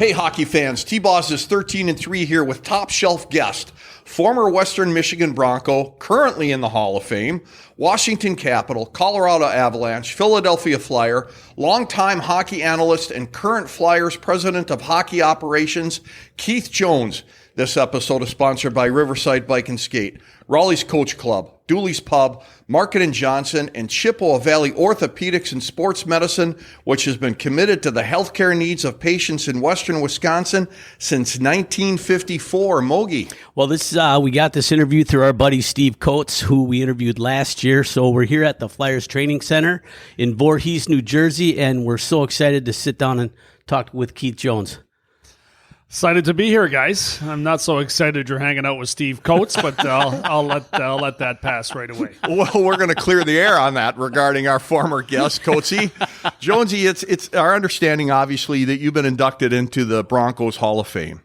Hey, hockey fans, TBOS is 13-3 here with top shelf guest, former Western Michigan Bronco, currently in the Hall of Fame, Washington Capitol, Colorado Avalanche, Philadelphia Flyer, longtime hockey analyst and current Flyers president of hockey operations, Keith Jones. This episode is sponsored by Riverside Bike and Skate, Raleigh's Coach Club, Dooley's Pub, Market and Johnson, and Chippewa Valley Orthopedics and Sports Medicine, which has been committed to the healthcare needs of patients in Western Wisconsin since 1954. Mogi. Well, we got this interview through our buddy Steve Coates, who we interviewed last year. So we're here at the Flyers Training Center in Voorhees, New Jersey, and we're so excited to sit down and talk with Keith Jones. Excited to be here, guys. I'm not so excited you're hanging out with Steve Coates, but I'll let that pass right away. Well, we're going to clear the air on that regarding our former guest, Coatesy. Jonesy, it's our understanding, obviously, that you've been inducted into the Broncos Hall of Fame.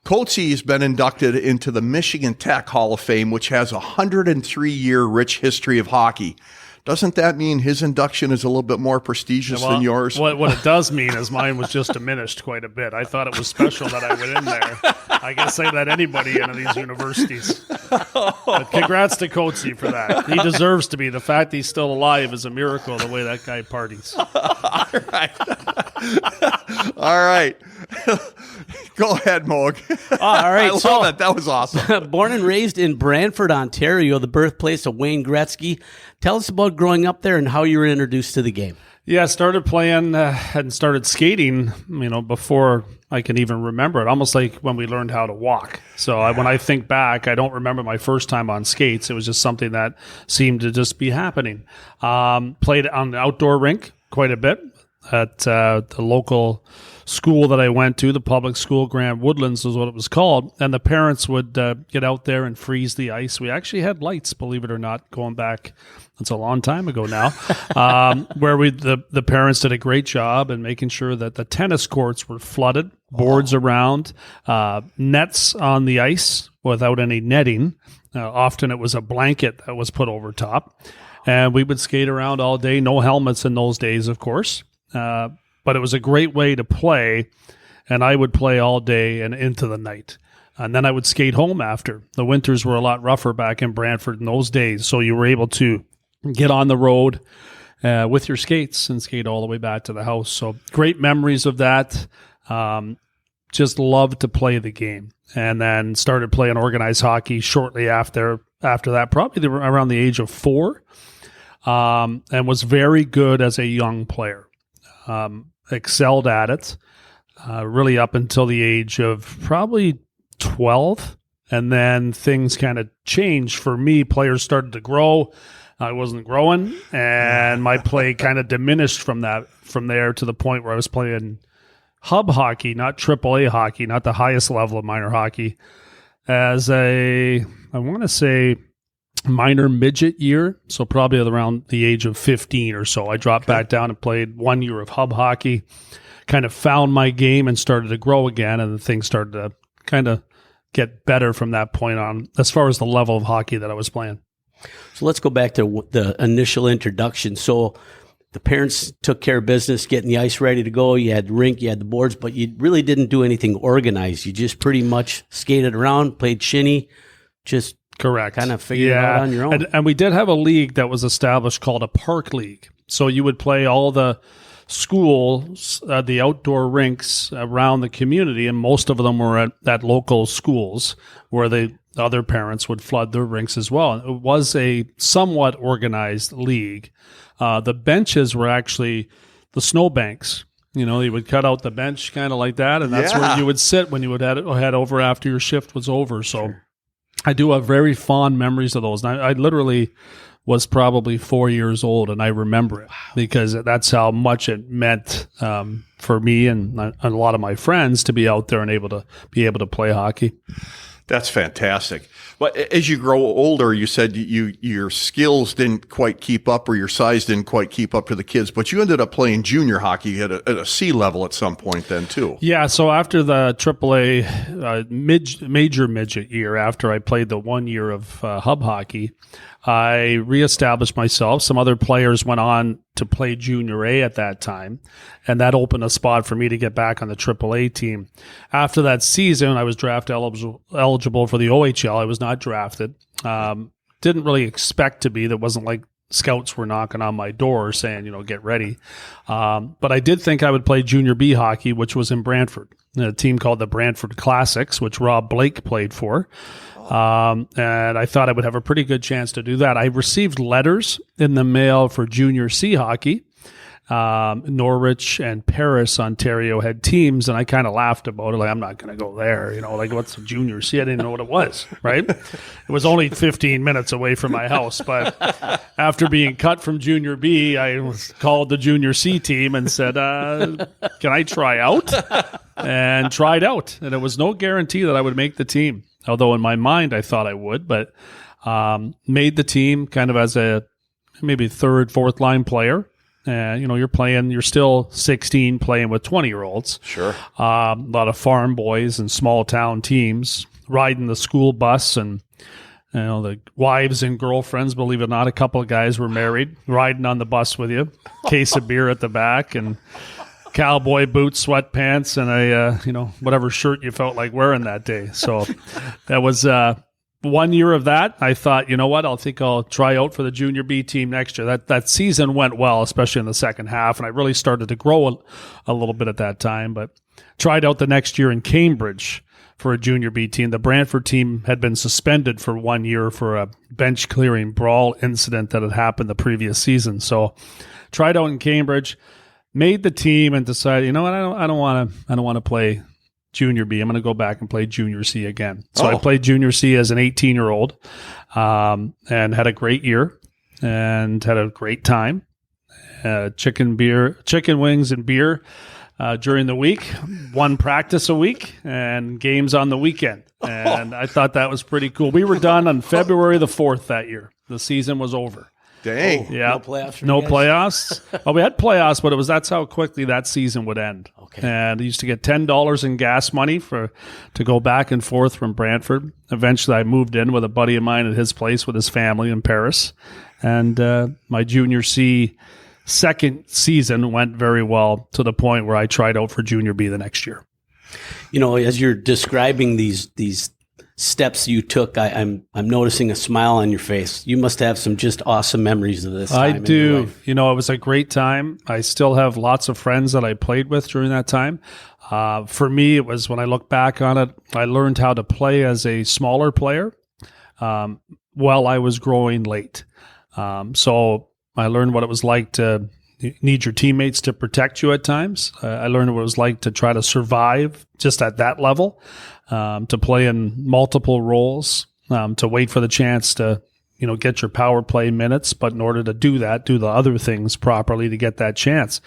Coatesy has been inducted into the Michigan Tech Hall of Fame, which has a 103-year rich history of hockey. Doesn't that mean his induction is a little bit more prestigious than yours? What it does mean is mine was just diminished quite a bit. I thought it was special that I went in there. I can say that anybody in these universities. But congrats to Coatesy for that. He deserves to be. The fact he's still alive is a miracle, the way that guy parties. All right. Go ahead, Moog. All right. I love that. That was awesome. Born and raised in Brantford, Ontario, the birthplace of Wayne Gretzky. Tell us about growing up there and how you were introduced to the game. Yeah, I started playing and started skating, before I can even remember it, almost like when we learned how to walk. So when I think back, I don't remember my first time on skates. It was just something that seemed to just be happening. Played on the outdoor rink quite a bit at the local school that I went to, the public school, Grand Woodlands was what it was called, and the parents would get out there and freeze the ice. We actually had lights, believe it or not, going back, that's a long time ago now, where the parents did a great job in making sure that the tennis courts were flooded, boards around, nets on the ice without any netting. Often it was a blanket that was put over top, and we would skate around all day, no helmets in those days, of course. But it was a great way to play, and I would play all day and into the night. And then I would skate home after. The winters were a lot rougher back in Brantford in those days, so you were able to get on the road with your skates and skate all the way back to the house. So great memories of that. Just loved to play the game. And then started playing organized hockey shortly after that, probably around the age of 4, and was very good as a young player. Excelled at it, really up until the age of probably 12. And then things kind of changed for me. Players started to grow. I wasn't growing, and my play kind of diminished from there to the point where I was playing hub hockey, not AAA hockey, not the highest level of minor hockey, as I want to say, minor midget year, so probably around the age of 15 or so. I dropped back down and played 1 year of hub hockey, kind of found my game and started to grow again, and things started to kind of get better from that point on as far as the level of hockey that I was playing. So let's go back to the initial introduction. So the parents took care of business, getting the ice ready to go. You had the rink, you had the boards, but you really didn't do anything organized. You just pretty much skated around, played shinny, just correct. Kind of figured it out on your own. And we did have a league that was established called a park league. So you would play all the schools, the outdoor rinks around the community, and most of them were at local schools where the other parents would flood their rinks as well. It was a somewhat organized league. The benches were actually the snowbanks. You would cut out the bench kind of like that, and that's where you would sit when you would head over after your shift was over. So sure. I do have very fond memories of those. And I literally was probably 4 years old, and I remember it because that's how much it meant for me and a lot of my friends to be out there and able to play hockey. That's fantastic. But as you grow older, you said your skills didn't quite keep up, or your size didn't quite keep up to the kids, but you ended up playing junior hockey at a C level at some point then too. Yeah, so after the AAA major midget year, after I played the 1 year of hub hockey, I reestablished myself. Some other players went on to play junior A at that time, and that opened a spot for me to get back on the AAA team. After that season, I was draft eligible for the OHL. I was not drafted. Didn't really expect to be. That wasn't like scouts were knocking on my door saying, get ready. But I did think I would play junior B hockey, which was in Brantford, a team called the Brantford Classics, which Rob Blake played for. And I thought I would have a pretty good chance to do that. I received letters in the mail for junior C hockey. Norwich and Paris, Ontario had teams, and I kind of laughed about it. Like, I'm not going to go there. What's the junior C? I didn't know what it was, right? It was only 15 minutes away from my house. But after being cut from junior B, I called the junior C team and said, can I try out? And tried out. And it was no guarantee that I would make the team. Although in my mind, I thought I would, but made the team kind of as a maybe third, fourth line player. You're still 16 playing with 20-year-olds. Sure. A lot of farm boys and small town teams riding the school bus, and the wives and girlfriends, believe it or not, a couple of guys were married, riding on the bus with you, case of beer at the back, and cowboy boots, sweatpants, and a whatever shirt you felt like wearing that day. So that was 1 year of that. I thought, I think I'll try out for the junior B team next year. That season went well, especially in the second half, and I really started to grow a little bit at that time. But tried out the next year in Cambridge for a junior B team. The Brantford team had been suspended for 1 year for a bench clearing brawl incident that had happened the previous season. So tried out in Cambridge, made the team, and decided, I don't want to play junior B. I'm going to go back and play junior C again. So I played junior C as an 18-year-old, and had a great year and had a great time. Chicken wings and beer during the week, one practice a week, and games on the weekend. And I thought that was pretty cool. We were done on February the 4th that year. The season was over. Dang. Yeah. No playoffs? No playoffs. Well, we had playoffs, but that's how quickly that season would end. Okay. And I used to get $10 in gas money to go back and forth from Brantford. Eventually, I moved in with a buddy of mine at his place with his family in Paris. And my junior C second season went very well, to the point where I tried out for junior B the next year. As you're describing these steps you took, I'm noticing a smile on your face. You must have some just awesome memories of this time. I do. It was a great time. I still have lots of friends that I played with during that time. For me, it was, when I look back on it, I learned how to play as a smaller player while I was growing late. So I learned what it was like to need your teammates to protect you at times. I learned what it was like to try to survive just at that level. To play in multiple roles, to wait for the chance to, get your power play minutes. But in order to do that, do the other things properly to get that chance.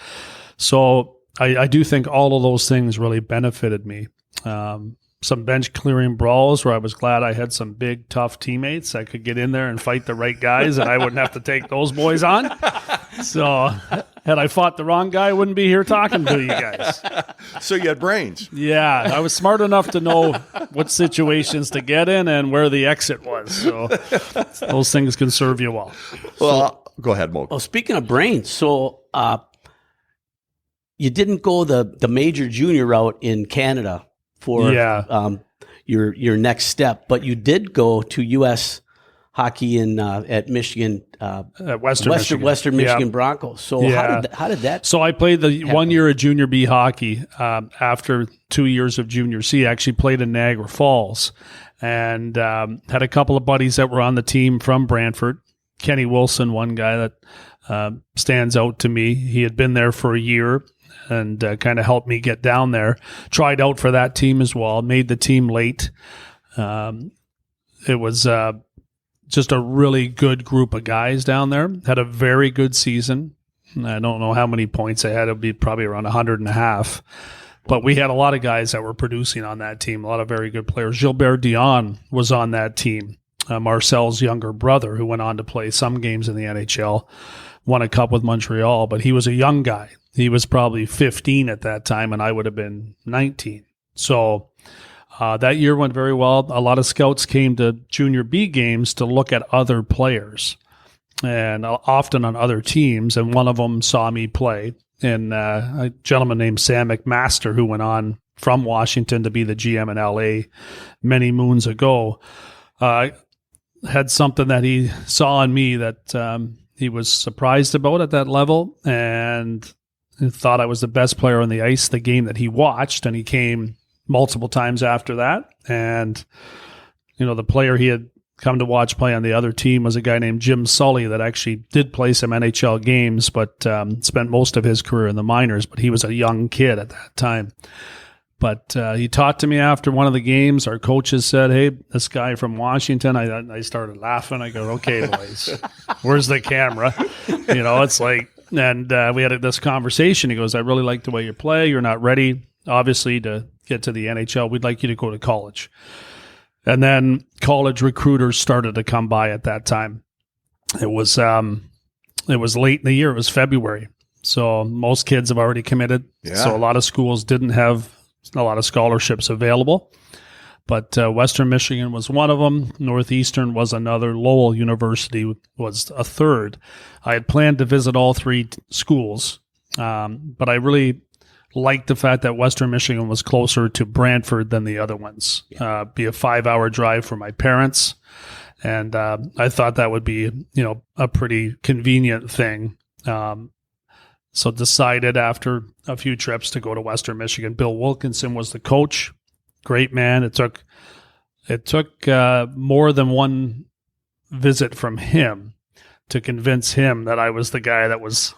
So I do think all of those things really benefited me. Some bench clearing brawls where I was glad I had some big, tough teammates. I could get in there and fight the right guys, and I wouldn't have to take those boys on. So had I fought the wrong guy, I wouldn't be here talking to you guys. So you had brains. Yeah, I was smart enough to know what situations to get in and where the exit was. So those things can serve you well. Well, go ahead, Mo. Oh, speaking of brains, so you didn't go the major junior route in Canada for your next step, but you did go to U.S. hockey at Michigan, Western Michigan Broncos. So how did that? So I played the 1 year of junior B hockey after 2 years of junior C. I actually played in Niagara Falls, and had a couple of buddies that were on the team from Brantford. Kenny Wilson, one guy that stands out to me. He had been there for a year and kind of helped me get down there. Tried out for that team as well. Made the team late. It was just a really good group of guys down there. Had a very good season. I don't know how many points I had. It would be probably around 150. But we had a lot of guys that were producing on that team, a lot of very good players. Gilbert Dion was on that team, Marcel's younger brother, who went on to play some games in the NHL, won a cup with Montreal, but he was a young guy. He was probably 15 at that time, and I would have been 19. So that year went very well. A lot of scouts came to junior B games to look at other players. and often on other teams. And one of them saw me play. And a gentleman named Sam McMaster, who went on from Washington to be the GM in LA many moons ago, had something that he saw in me that he was surprised about at that level, and thought I was the best player on the ice the game that he watched. And he came multiple times after that. And, the player he had come to watch play on the other team was a guy named Jim Sully that actually did play some NHL games, but spent most of his career in the minors. But he was a young kid at that time. But he talked to me after one of the games. Our coaches said, "Hey, this guy from Washington." I started laughing. I go, "Okay, boys, where's the camera?" It's like, and we had this conversation. He goes, "I really like the way you play. You're not ready, obviously, to get to the NHL. We'd like you to go to college." And then college recruiters started to come by at that time. It was late in the year. It was February. So most kids have already committed. Yeah. So a lot of schools didn't have a lot of scholarships available. But Western Michigan was one of them. Northeastern was another. Lowell University was a third. I had planned to visit all three schools, but I really liked the fact that Western Michigan was closer to Brantford than the other ones. Be a 5-hour drive for my parents. And I thought that would be, a pretty convenient thing. So decided after a few trips to go to Western Michigan. Bill Wilkinson was the coach. Great man. It took more than one visit from him to convince him that I was the guy that was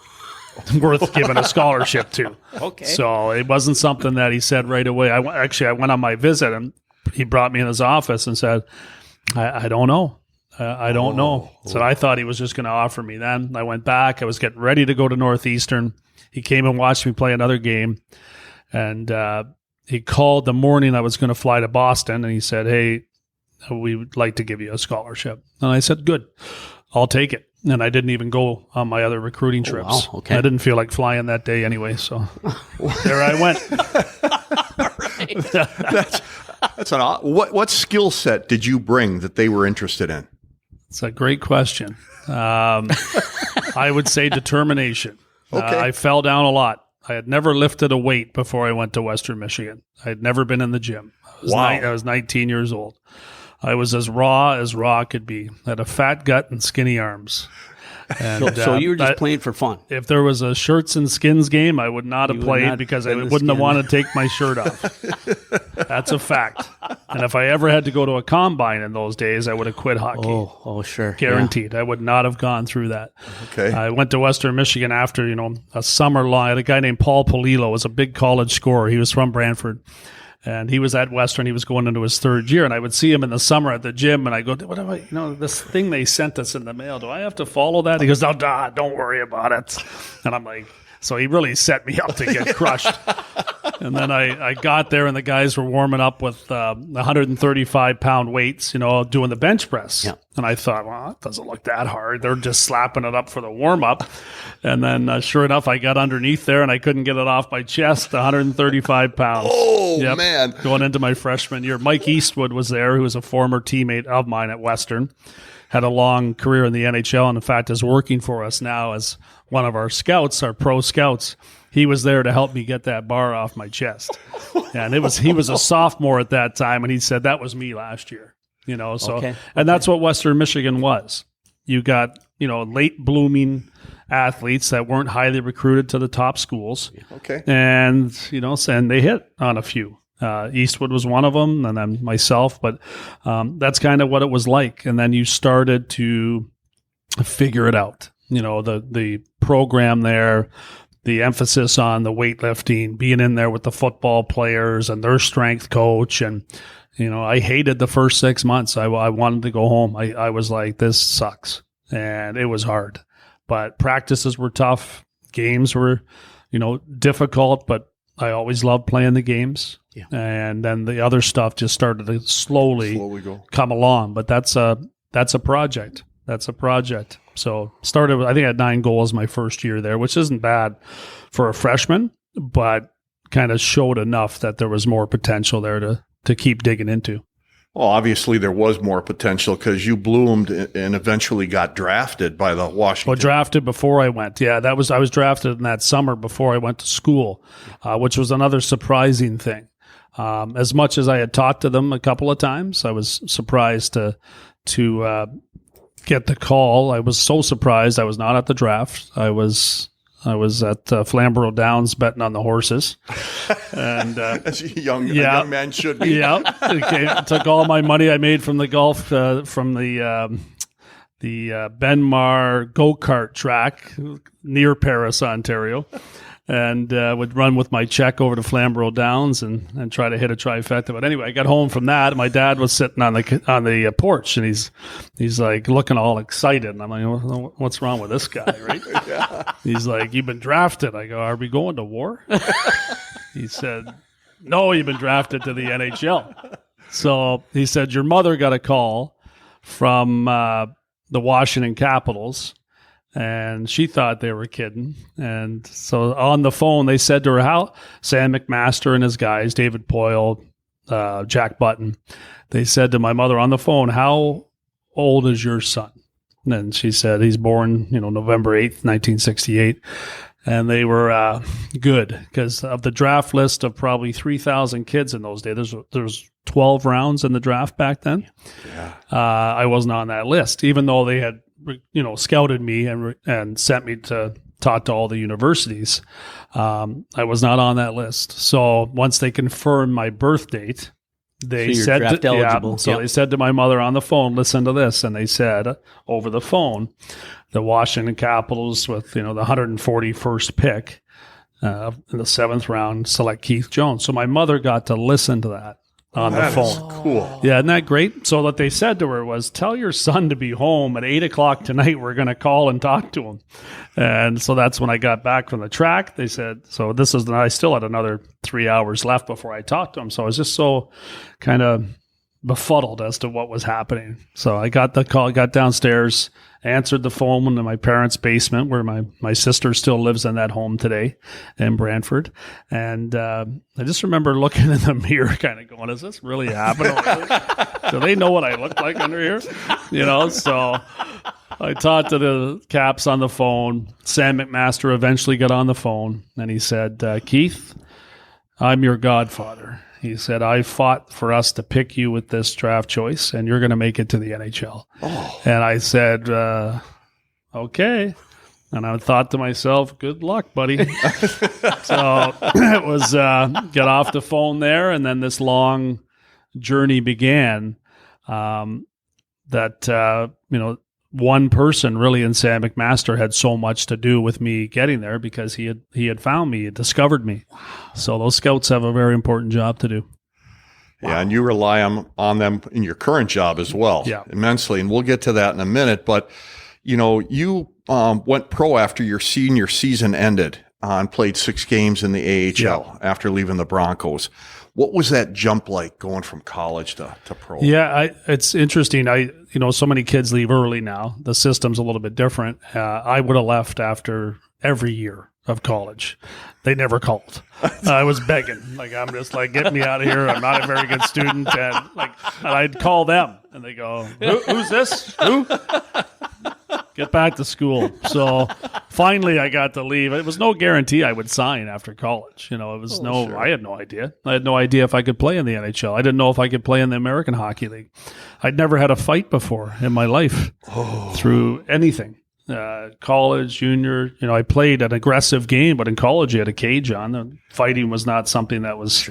worth giving a scholarship to. Okay. So it wasn't something that he said right away. I went on my visit, and he brought me in his office and said, I don't know. I don't know. So I thought he was just going to offer me then. I went back. I was getting ready to go to Northeastern. He came and watched me play another game. And he called the morning I was going to fly to Boston, and he said, "Hey, we would like to give you a scholarship." And I said, "Good, I'll take it." And I didn't even go on my other recruiting trips. Wow. Okay. I didn't feel like flying that day anyway, so there I went. That's an odd. What skill set did you bring that they were interested in? It's a great question. I would say determination. Okay. I fell down a lot. I had never lifted a weight before I went to Western Michigan. I had never been in the gym. I was 19 years old. I was as raw could be. I had a fat gut and skinny arms. And, so you were just playing for fun. If there was a shirts and skins game, I would not have played because I wouldn't have wanted to take my shirt off. That's a fact. And if I ever had to go to a combine in those days, I would have quit hockey. Oh, sure. Guaranteed. Yeah. I would not have gone through that. Okay. I went to Western Michigan after, a summer long. I had a guy named Paul Polillo, was a big college scorer. He was from Brantford. And he was at Western. He was going into his third year. And I would see him in the summer at the gym. And I go, "What am I, this thing they sent us in the mail, do I have to follow that?" He goes, "No, don't worry about it." And I'm like, so he really set me up to get crushed. And then I got there, and the guys were warming up with 135-pound weights, doing the bench press. Yeah. And I thought, well, it doesn't look that hard. They're just slapping it up for the warm-up. And then sure enough, I got underneath there, and I couldn't get it off my chest, 135 pounds. Oh, man. Going into my freshman year. Mike Eastwood was there, who was a former teammate of mine at Western. Had a long career in the NHL, and in fact is working for us now as one of our scouts, our pro scouts. He was there to help me get that bar off my chest. And he was a sophomore at that time, and he said, "That was me last year." And that's what Western Michigan was. You got, late blooming athletes that weren't highly recruited to the top schools. Okay. And, and they hit on a few. Eastwood was one of them, and then myself. But that's kind of what it was like. And then you started to figure it out. The program there, the emphasis on the weightlifting, being in there with the football players and their strength coach. And, I hated the first 6 months. I wanted to go home. I was like, this sucks. And it was hard. But practices were tough. Games were, difficult, but I always loved playing the games. Yeah. And then the other stuff just started to slowly come along. But that's a project. That's a project. So started with, I think I had 9 goals my first year there, which isn't bad for a freshman, but kind of showed enough that there was more potential there to keep digging into. Well, obviously there was more potential because you bloomed and eventually got drafted by the Washington. Well, drafted before I went. Yeah, I was drafted in that summer before I went to school, which was another surprising thing. As much as I had talked to them a couple of times, I was surprised to get the call. I was so surprised I was not at the draft. I was at Flamborough Downs betting on the horses, and as a young man should be. Yeah, took all my money I made from the golf from the Benmar go-kart track near Paris, Ontario, and would run with my check over to Flamborough Downs and try to hit a trifecta. But anyway, I got home from that. My dad was sitting on the porch, and he's like looking all excited. And I'm like, what's wrong with this guy, right? Yeah. He's like, you've been drafted. I go, are we going to war? He said, no, you've been drafted to the NHL. So he said, your mother got a call from the Washington Capitals, and she thought they were kidding. And so on the phone, they said to her, how Sam McMaster and his guys, David Poyle, Jack Button, they said to my mother on the phone, how old is your son? And she said, he's born, November 8th, 1968. And they were good because of the draft list of probably 3,000 kids in those days. There's 12 rounds in the draft back then. Yeah. I wasn't on that list, even though they had scouted me and sent me to talk to all the universities. I was not on that list. So once they confirmed my birth date, they said draft eligible. So they said to my mother on the phone, listen to this. And they said over the phone, the Washington Capitals with, the 141st pick in the 7th round select Keith Jones. So my mother got to listen to that on the phone. Cool. Yeah, isn't that great? So what they said to her was, tell your son to be home at 8:00 tonight. We're going to call and talk to him. And so that's when I got back from the track. They said, so I still had another 3 hours left before I talked to him. So I was just so kind of befuddled as to what was happening. So I got the call, got downstairs, answered the phone in my parents' basement where my sister still lives in that home today in Brantford. And I just remember looking in the mirror kind of going, is this really happening? Do they know what I look like under here? So I talked to the Caps on the phone. Sam McMaster eventually got on the phone and he said, Keith, I'm your godfather. He said, I fought for us to pick you with this draft choice, and you're going to make it to the NHL. Oh. And I said, okay. And I thought to myself, good luck, buddy. So it was get off the phone there, and then this long journey began that, one person really in Sam McMaster had so much to do with me getting there because he had found me, he had discovered me. Wow. So those scouts have a very important job to do. Yeah, wow. And you rely on them in your current job as well, immensely. And we'll get to that in a minute. But, you went pro after your senior season ended and played 6 games in the AHL after leaving the Broncos. What was that jump like going from college to pro? Yeah, it's interesting. So many kids leave early now. The system's a little bit different. I would have left after every year of college. They never called. I was begging. I'm just get me out of here. I'm not a very good student. And I'd call them and they go, who's this? Who? Get back to school. So finally I got to leave. It was no guarantee I would sign after college. It was sure. I had no idea. I had no idea if I could play in the NHL. I didn't know if I could play in the American Hockey League. I'd never had a fight before in my life through anything. College, junior, I played an aggressive game, but in college you had a cage on. The fighting was not something that was,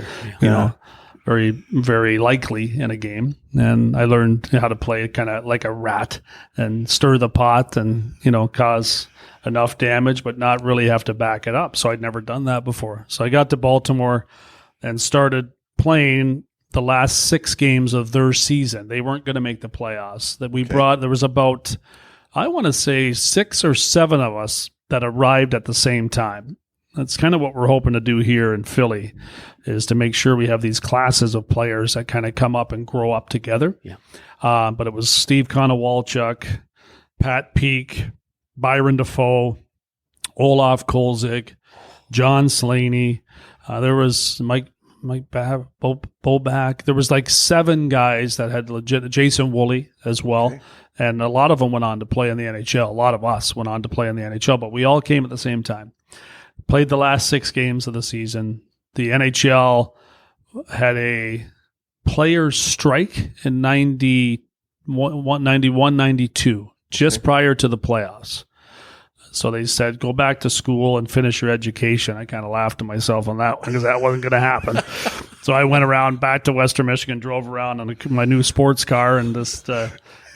very, very likely in a game. And I learned how to play kind of like a rat and stir the pot and, cause enough damage, but not really have to back it up. So I'd never done that before. So I got to Baltimore and started playing the last 6 games of their season. They weren't going to make the playoffs. There was about, I want to say 6 or 7 of us that arrived at the same time. That's kind of what we're hoping to do here in Philly, is to make sure we have these classes of players that kind of come up and grow up together. Yeah. But it was Steve Konowalchuk, Pat Peake, Byron Defoe, Olaf Kolzig, John Slaney. There was Mike Boback. There was like 7 guys that had legit. Jason Woolley as well. Okay. And a lot of them went on to play in the NHL. A lot of us went on to play in the NHL, but we all came at the same time. Played the last 6 games of the season. The NHL had a players' strike in 91-92, just prior to the playoffs. So they said, go back to school and finish your education. I kind of laughed to myself on that one because that wasn't going to happen. So I went around back to Western Michigan, drove around on my new sports car and just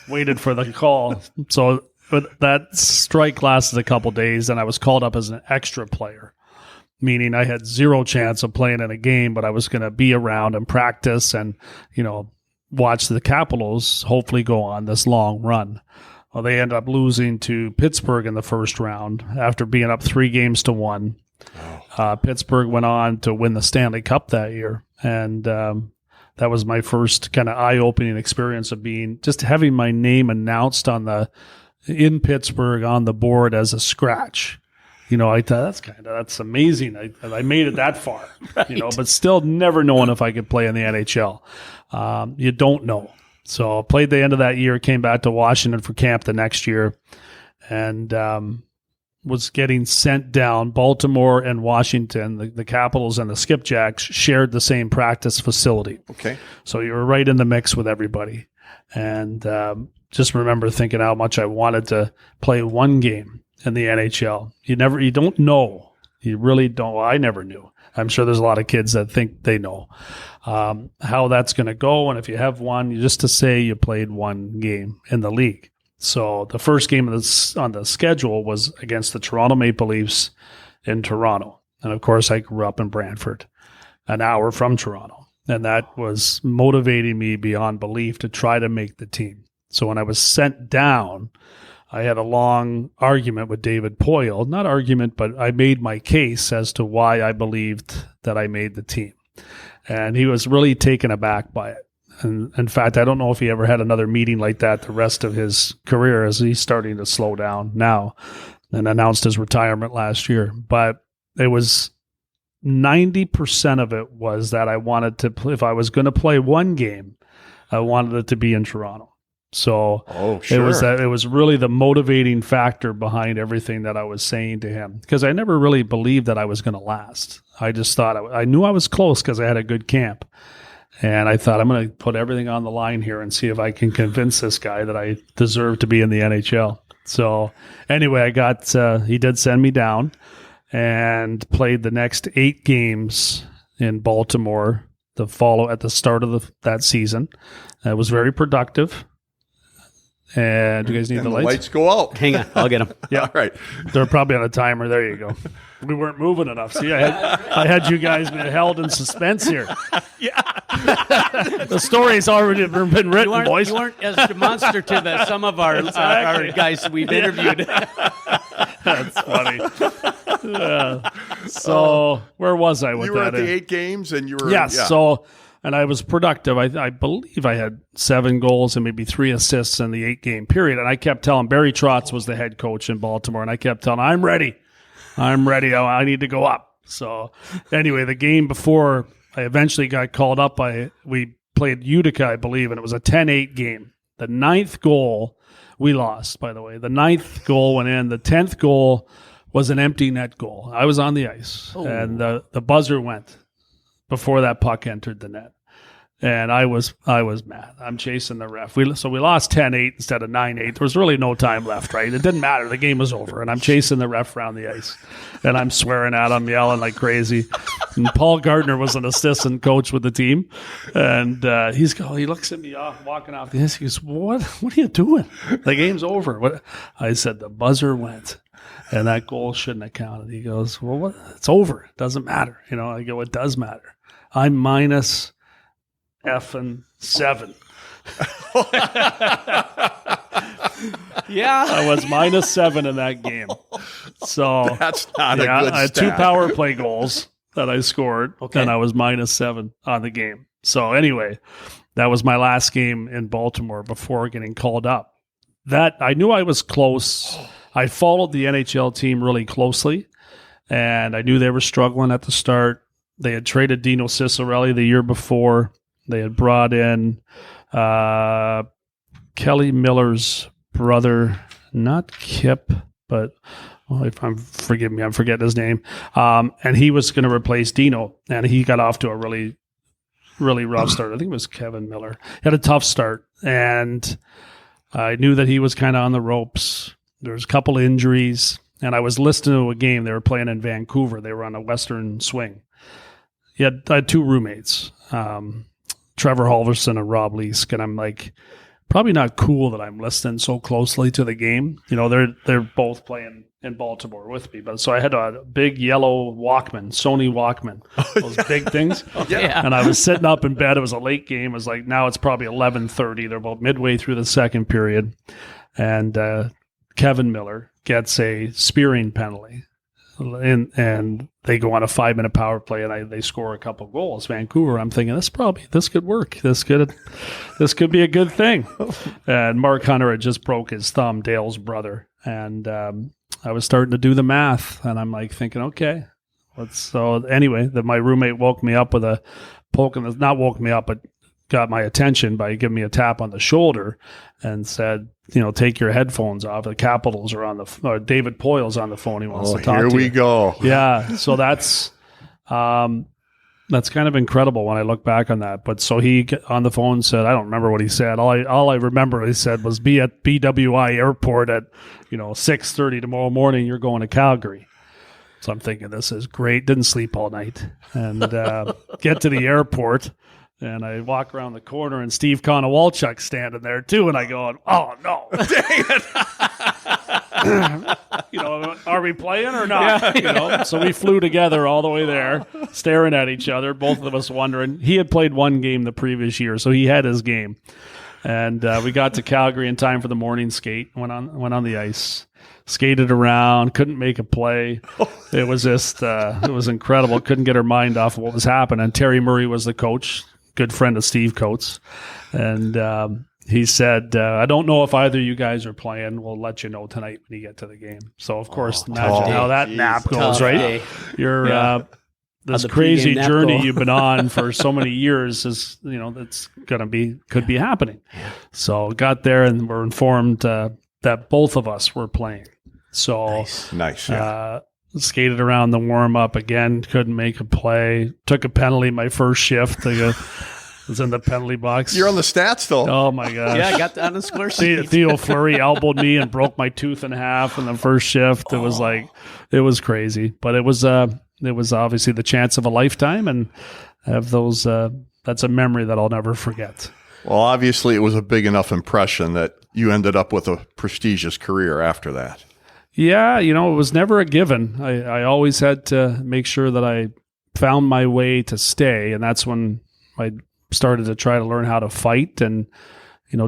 waited for the call. So but that strike lasted a couple days, and I was called up as an extra player, meaning I had 0 chance of playing in a game, but I was going to be around and practice and, watch the Capitals hopefully go on this long run. Well, they ended up losing to Pittsburgh in the first round after being up 3-1. Pittsburgh went on to win the Stanley Cup that year. And that was my first kind of eye-opening experience of having my name announced in Pittsburgh on the board as a scratch. I thought that's amazing. I made it that far, right. But still never knowing if I could play in the NHL. You don't know. So I played the end of that year, came back to Washington for camp the next year, and was getting sent down. Baltimore and Washington, the Capitals and the Skipjacks shared the same practice facility. Okay. So you were right in the mix with everybody. And just remember thinking how much I wanted to play one game in the NHL. You don't know. You really don't. Well, I never knew. I'm sure there's a lot of kids that think they know how that's going to go. And if you have one, just to say you played one game in the league. So the first game on the schedule was against the Toronto Maple Leafs in Toronto. And of course, I grew up in Brantford, an hour from Toronto. And that was motivating me beyond belief to try to make the team. So when I was sent down, I had a long argument with David Poyle. Not argument, but I made my case as to why I believed that I made the team. And he was really taken aback by it. And in fact, I don't know if he ever had another meeting like that the rest of his career, as he's starting to slow down now and announced his retirement last year. But it was 90% of it was that I wanted to play. If I was going to play one game, I wanted it to be in Toronto. So It was really the motivating factor behind everything that I was saying to him, because I never really believed that I was going to last. I just thought I knew I was close because I had a good camp. And I thought, I'm going to put everything on the line here and see if I can convince this guy that I deserve to be in the NHL. So anyway, he did send me down and played the next 8 games in Baltimore at the start of that season. It was very productive. And do you guys need the lights? The lights go out. Hang on, I'll get them. Yeah, all right. They're probably on a timer. There you go. We weren't moving enough. See, I had you guys held in suspense here. Yeah. The story's already been written, boys. You weren't as demonstrative as some of our guys we've interviewed. That's funny. So where was I with that? You were at the 8 games and you were... Yes, yeah. So... And I was productive. I believe I had 7 goals and maybe 3 assists in the 8-game period. And I kept telling, Barry Trotz was the head coach in Baltimore, and I kept telling, I'm ready. I need to go up. So anyway, the game before I eventually got called up, we played Utica, I believe, and it was a 10-8 game. The 9th goal, we lost, by the way. The 9th goal went in. The 10th goal was an empty net goal. I was on the ice, and the buzzer went before that puck entered the net. And I was mad. I'm chasing the ref. So we lost 10-8 instead of 9-8. There was really no time left, right? It didn't matter. The game was over. And I'm chasing the ref around the ice. And I'm swearing at him, yelling like crazy. And Paul Gardner was an assistant coach with the team. And he looks at me walking off the ice. He goes, what are you doing? The game's over. I said, the buzzer went. And that goal shouldn't have counted. He goes, well, it's over. It doesn't matter. I go, it does matter. I'm minus effing 7. Yeah. I was minus 7 in that game. So that's not a good stat. I had 2 power play goals that I scored, and I was minus 7 on the game. So anyway, that was my last game in Baltimore before getting called up. That I knew I was close. I followed the NHL team really closely, and I knew they were struggling at the start. They had traded Dino Cicerelli the year before. They had brought in Kelly Miller's brother, not Kip, but if I'm forgetting his name. And he was going to replace Dino, and he got off to a really, really rough start. I think it was Kevin Miller. He had a tough start, and I knew that he was kind of on the ropes. There was a couple injuries, and I was listening to a game. They were playing in Vancouver. They were on a Western swing. I had two roommates, Trevor Halverson and Rob Leask, and I'm like, probably not cool that I'm listening so closely to the game. They're both playing in Baltimore with me, but so I had a big yellow Walkman, Sony Walkman, those big things. Yeah. And I was sitting up in bed. It was a late game. It was like, now it's probably 11:30. They're about midway through the second period, and Kevin Miller gets a spearing penalty. And they go on a 5-minute power play, and they score a couple goals. Vancouver, I'm thinking this could work. This could be a good thing. And Mark Hunter had just broke his thumb, Dale's brother, and I was starting to do the math, and I'm like thinking, okay, so anyway, my roommate woke me up with a poke, not woke me up, but got my attention by giving me a tap on the shoulder and said, take your headphones off. The Capitals are or David Poyle's on the phone. He wants to talk to you. Here we go. Yeah. So that's kind of incredible when I look back on that. But so he on the phone said, I don't remember what he said. All I remember he said was, be at BWI airport at, 6:30 tomorrow morning. You're going to Calgary. So I'm thinking, this is great. Didn't sleep all night, and get to the airport. And I walk around the corner, and Steve Konowalchuk's standing there too. And I go, "Oh no, dang it! Are we playing or not?" Yeah. So we flew together all the way there, staring at each other. Both of us wondering. He had played one game the previous year, so he had his game. And we got to Calgary in time for the morning skate. Went on the ice, skated around, couldn't make a play. It was just it was incredible. Couldn't get her mind off of what was happening. Terry Murray was the coach. Good friend of Steve Coates, and he said, I don't know if either of you guys are playing. We'll let you know tonight when you get to the game. So, of course, imagine how that nap goes, Tough right? day. You're this the crazy pregame nap journey go. you've been on for so many years is, that's could be happening. So got there and were informed that both of us were playing. So Nice. Yeah. Skated around the warm-up again, couldn't make a play. Took a penalty my first shift. I was in the penalty box. You're on the stats though. Oh, my gosh. Yeah, I got that on the score sheet. Theo Fleury elbowed me and broke my tooth in half in the first shift. It was it was crazy. But it was obviously the chance of a lifetime, and have those. That's a memory that I'll never forget. Well, obviously it was a big enough impression that you ended up with a prestigious career after that. Yeah, it was never a given. I always had to make sure that I found my way to stay, and that's when I started to try to learn how to fight. And,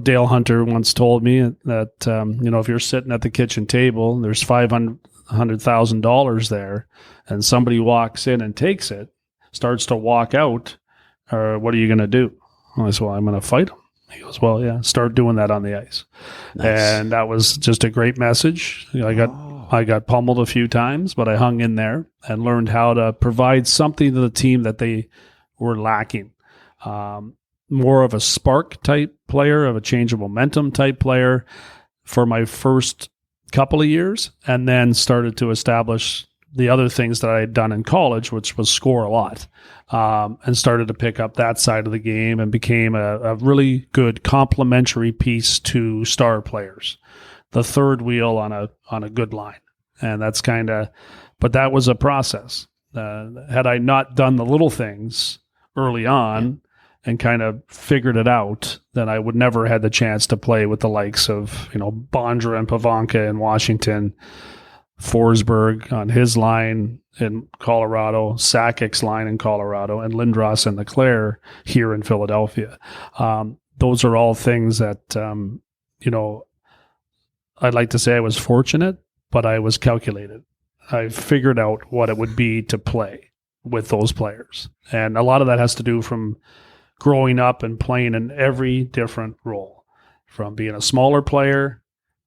Dale Hunter once told me that, if you're sitting at the kitchen table and there's $500,000 there and somebody walks in and takes it, starts to walk out, what are you going to do? I said, well, I'm going to fight him. He goes, well, yeah, start doing that on the ice. Nice. And that was just a great message. I got pummeled a few times, but I hung in there and learned how to provide something to the team that they were lacking. More of a spark type player, of a change of momentum type player for my first couple of years, and then started to establish the other things that I had done in college, which was score a lot, and started to pick up that side of the game and became a really good complementary piece to star players, the third wheel on a good line. And that's but that was a process. Had I not done the little things early on and kind of figured it out, then I would never had the chance to play with the likes of, Bondra and Pavanka in Washington, Forsberg on his line in Colorado, Sakic's line in Colorado, and Lindros and Leclerc here in Philadelphia. Those are all things that, I'd like to say I was fortunate, but I was calculated. I figured out what it would be to play with those players. And a lot of that has to do from growing up and playing in every different role, from being a smaller player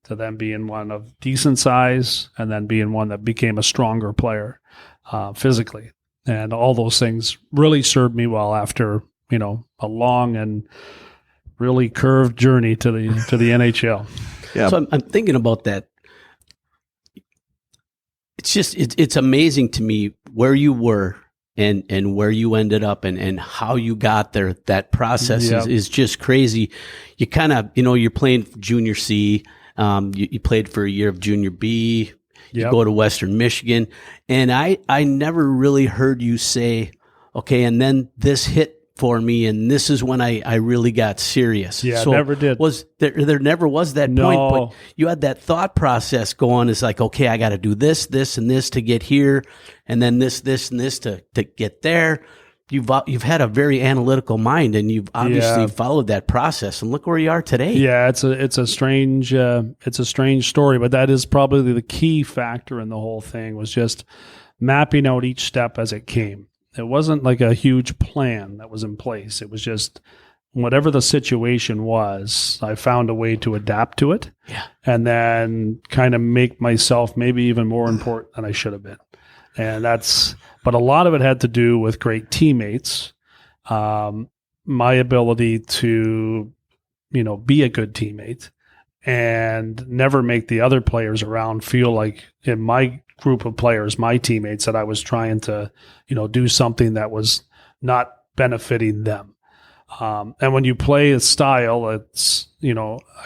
to then being one of decent size, and then being one that became a stronger player physically. And all those things really served me well after, a long and really curved journey to the NHL. Yeah. So I'm thinking about that. It's just, it's amazing to me where you were and where you ended up and how you got there. That process is just crazy. You kind of, you're playing junior C. You played for a year of junior B. You go to Western Michigan. And I never really heard you say, okay, and then this hit for me, and this is when I really got serious. Yeah, so never did. Was there never was that point, but you had that thought process going. It's like, okay, I got to do this, and this to get here, and then this, and this to get there. You've had a very analytical mind, and you've obviously followed that process, and look where you are today. Yeah, it's a strange story, but that is probably the key factor in the whole thing, was just mapping out each step as it came. It wasn't like a huge plan that was in place. It was just whatever the situation was, I found a way to adapt to it, and then kind of make myself maybe even more important than I should have been. And but a lot of it had to do with great teammates, my ability to, be a good teammate and never make the other players around feel like, in my group of players, my teammates, that I was trying to, do something that was not benefiting them. And when you play a style that's,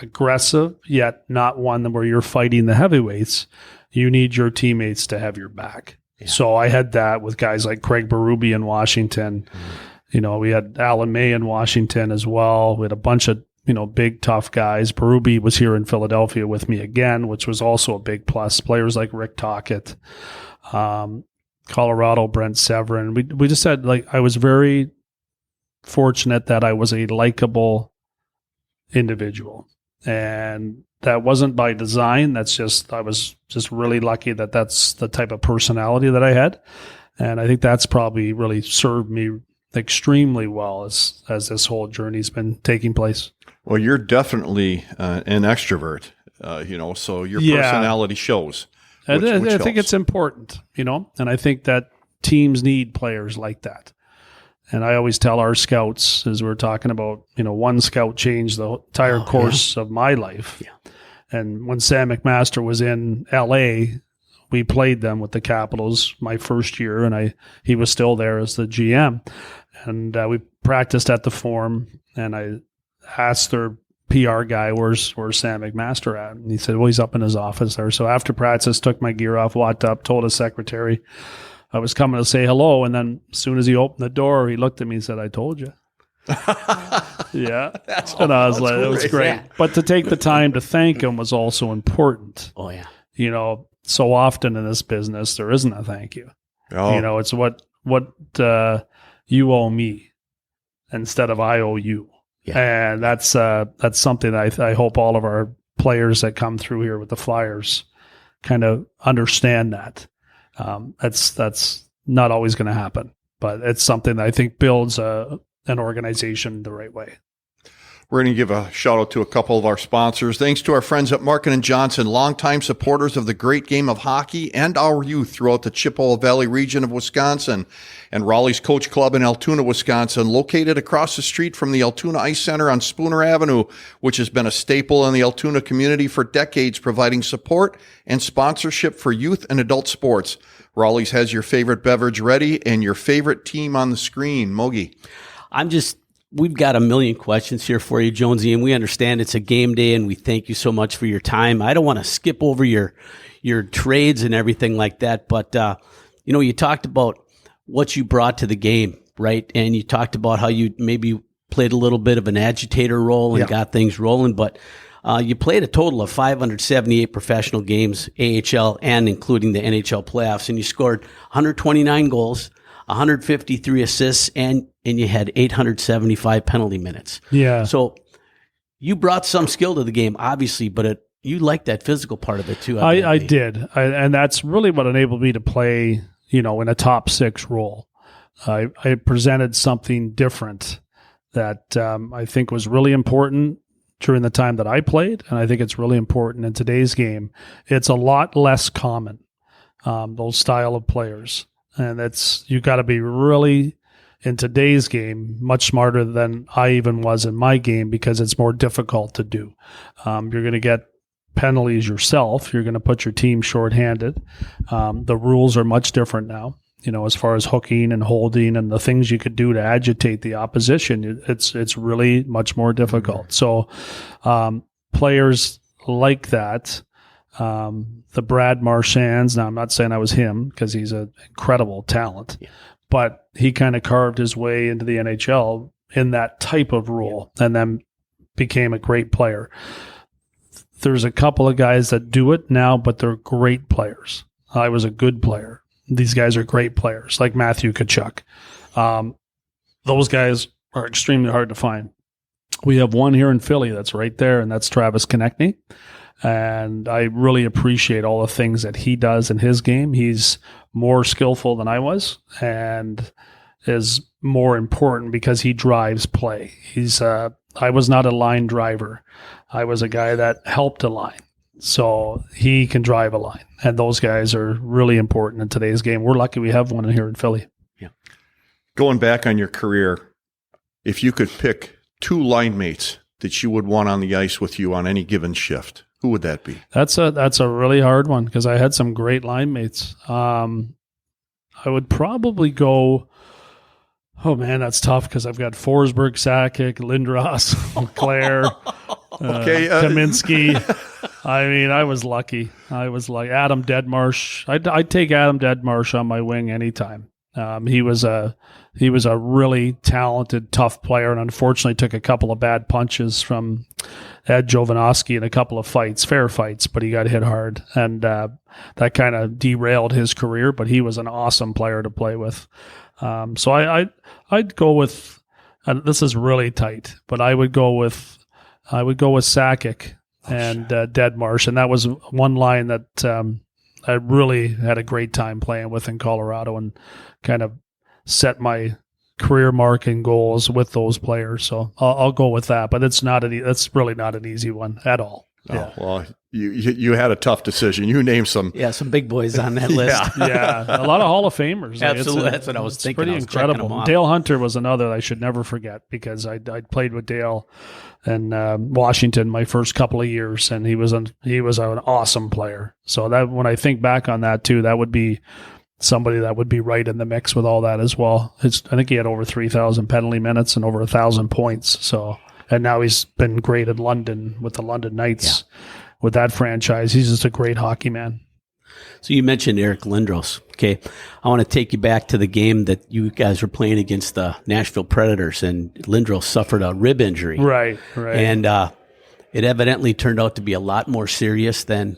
aggressive, yet not one where you're fighting the heavyweights, you need your teammates to have your back. Yeah. So I had that with guys like Craig Berube in Washington. Mm-hmm. We had Alan May in Washington as well. We had a bunch of, big, tough guys. Berube was here in Philadelphia with me again, which was also a big plus. Players like Rick Tocchet, Colorado, Brent Severin. We just had, I was very fortunate that I was a likable individual. And that wasn't by design. I was just really lucky that that's the type of personality that I had. And I think that's probably really served me extremely well as this whole journey's been taking place. Well, you're definitely an extrovert, so your personality shows. I think it's important, and I think that teams need players like that. And I always tell our scouts, as we're talking about, one scout changed the entire course of my life. Yeah. And when Sam McMaster was in LA, we played them with the Capitals my first year, and he was still there as the GM. And we practiced at the Forum, and I asked their PR guy, where's Sam McMaster at? And he said, well, he's up in his office there. So after practice, took my gear off, walked up, told his secretary I was coming to say hello. And then as soon as he opened the door, he looked at me and said, I told you. Yeah. And I was like, it was great. Yeah. But to take the time to thank him was also important. Oh, yeah. So often in this business, there isn't a thank you. Oh. It's what you owe me instead of I owe you. Yeah. And that's something that I hope all of our players that come through here with the Flyers kind of understand that. That's not always going to happen, but it's something that I think builds an organization the right way. We're going to give a shout out to a couple of our sponsors. Thanks to our friends at Markin & Johnson, longtime supporters of the great game of hockey and our youth throughout the Chippewa Valley region of Wisconsin, and Raleigh's Coach Club in Altoona, Wisconsin, located across the street from the Altoona Ice Center on Spooner Avenue, which has been a staple in the Altoona community for decades, providing support and sponsorship for youth and adult sports. Raleigh's has your favorite beverage ready and your favorite team on the screen. Mogi. We've got a million questions here for you, Jonesy, and we understand it's a game day, and we thank you so much for your time. I don't want to skip over your trades and everything like that, but you talked about what you brought to the game, right? And you talked about how you maybe played a little bit of an agitator role and got things rolling, but you played a total of 578 professional games, AHL and including the NHL playoffs, and you scored 129 goals, 153 assists, and you had 875 penalty minutes. Yeah. So you brought some skill to the game, obviously, but you liked that physical part of it too. I did. And that's really what enabled me to play, in a top six role. I presented something different that I think was really important during the time that I played, and I think it's really important in today's game. It's a lot less common, those style of players. And you got to be really, in today's game, much smarter than I even was in my game, because it's more difficult to do. You're going to get penalties yourself. You're going to put your team shorthanded. The rules are much different now, as far as hooking and holding and the things you could do to agitate the opposition. It's really much more difficult. So players like that, the Brad Marchands, now I'm not saying I was him because he's an incredible talent, but he kind of carved his way into the NHL in that type of role and then became a great player. There's a couple of guys that do it now, but they're great players. I was a good player. These guys are great players, like Matthew Tkachuk. Those guys are extremely hard to find. We have one here in Philly that's right there, and that's Travis Konechny. And I really appreciate all the things that he does in his game. He's more skillful than I was and is more important because he drives play. I was not a line driver. I was a guy that helped a line. So he can drive a line. And those guys are really important in today's game. We're lucky we have one here in Philly. Yeah. Going back on your career, if you could pick 2 line mates that you would want on the ice with you on any given shift, who would that be? That's a really hard one because I had some great line mates. I would probably go... Oh, man, that's tough because I've got Forsberg, Sakic, Lindros, Leclerc, Kaminsky. I mean, I was lucky. I was like Adam Deadmarsh. I'd take Adam Deadmarsh on my wing anytime. He was a really talented, tough player, and unfortunately took a couple of bad punches from Ed Jovanovski in a couple of fights, fair fights, but he got hit hard, and that kind of derailed his career. But he was an awesome player to play with. So I'd go with, and this is really tight, but I would go with Sakic and Deadmarsh, and that was one line that I really had a great time playing with in Colorado and kind of set my career mark and goals with those players. So I'll go with that, but that's really not an easy one at all. Yeah. Oh, well, you had a tough decision. You named some big boys on that list. Yeah, a lot of Hall of Famers. Absolutely, that's what I was thinking. Pretty incredible. Dale Hunter was another I should never forget because I played with Dale in Washington my first couple of years, and he was an awesome player. So that when I think back on that too, that would be somebody that would be right in the mix with all that as well. I think he had over 3,000 penalty minutes and over 1,000 points. So. And now he's been great in London with the London Knights with that franchise. He's just a great hockey man. So you mentioned Eric Lindros. Okay. I want to take you back to the game that you guys were playing against the Nashville Predators, and Lindros suffered a rib injury. Right. And it evidently turned out to be a lot more serious than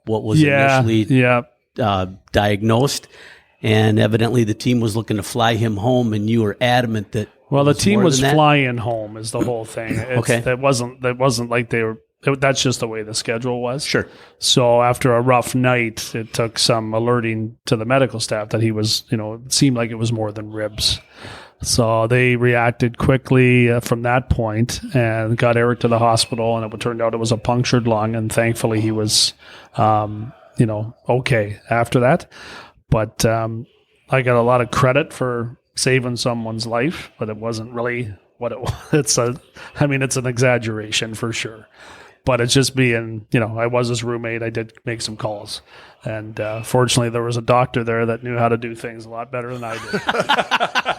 what was initially diagnosed. And evidently the team was looking to fly him home, and you were adamant that. Well, the team was flying home is the whole thing. That wasn't like they were. That's just the way the schedule was. Sure. So after a rough night, it took some alerting to the medical staff that he was, it seemed like it was more than ribs. So they reacted quickly from that point and got Eric to the hospital, and it turned out it was a punctured lung, and thankfully he was, okay after that. But I got a lot of credit for saving someone's life, but it wasn't really what it was. It's an exaggeration for sure. But it's just being, I was his roommate. I did make some calls. And fortunately, there was a doctor there that knew how to do things a lot better than I did.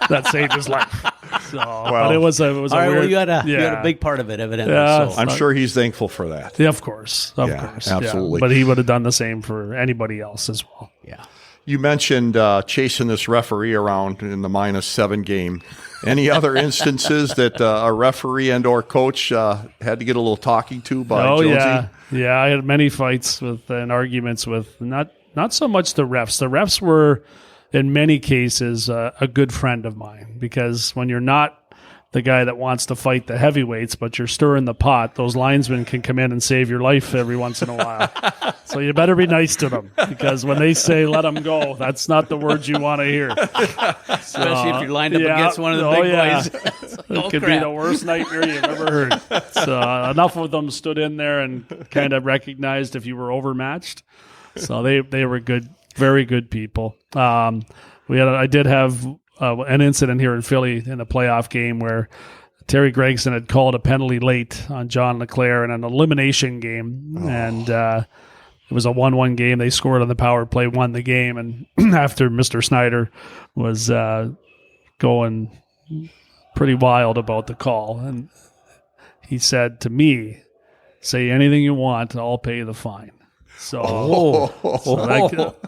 That saved his life. So, but it was a weird... Well, you had a big part of it, evidently. Yeah, so. I'm sure he's thankful for that. Yeah, of course. Of course. Absolutely. Yeah. But he would have done the same for anybody else as well. Yeah. You mentioned chasing this referee around in the -7 game. Any other instances that a referee and or coach had to get a little talking to by Jonesy? Yeah. I had many fights with and arguments with not so much the refs. The refs were, in many cases, a good friend of mine because when you're not the guy that wants to fight the heavyweights, but you're stirring the pot, those linesmen can come in and save your life every once in a while. So you better be nice to them because when they say let them go, that's not the words you want to hear. Especially if you're lined up against one of the big boys. It could be the worst nightmare you've ever heard. So enough of them stood in there and kind of recognized if you were overmatched. So they were good, very good people. I did have an incident here in Philly in the playoff game where Terry Gregson had called a penalty late on John LeClaire in an elimination game, and it was a 1-1 game. They scored on the power play, won the game, and after Mr. Snyder was going pretty wild about the call, and he said to me, "Say anything you want, I'll pay the fine." So,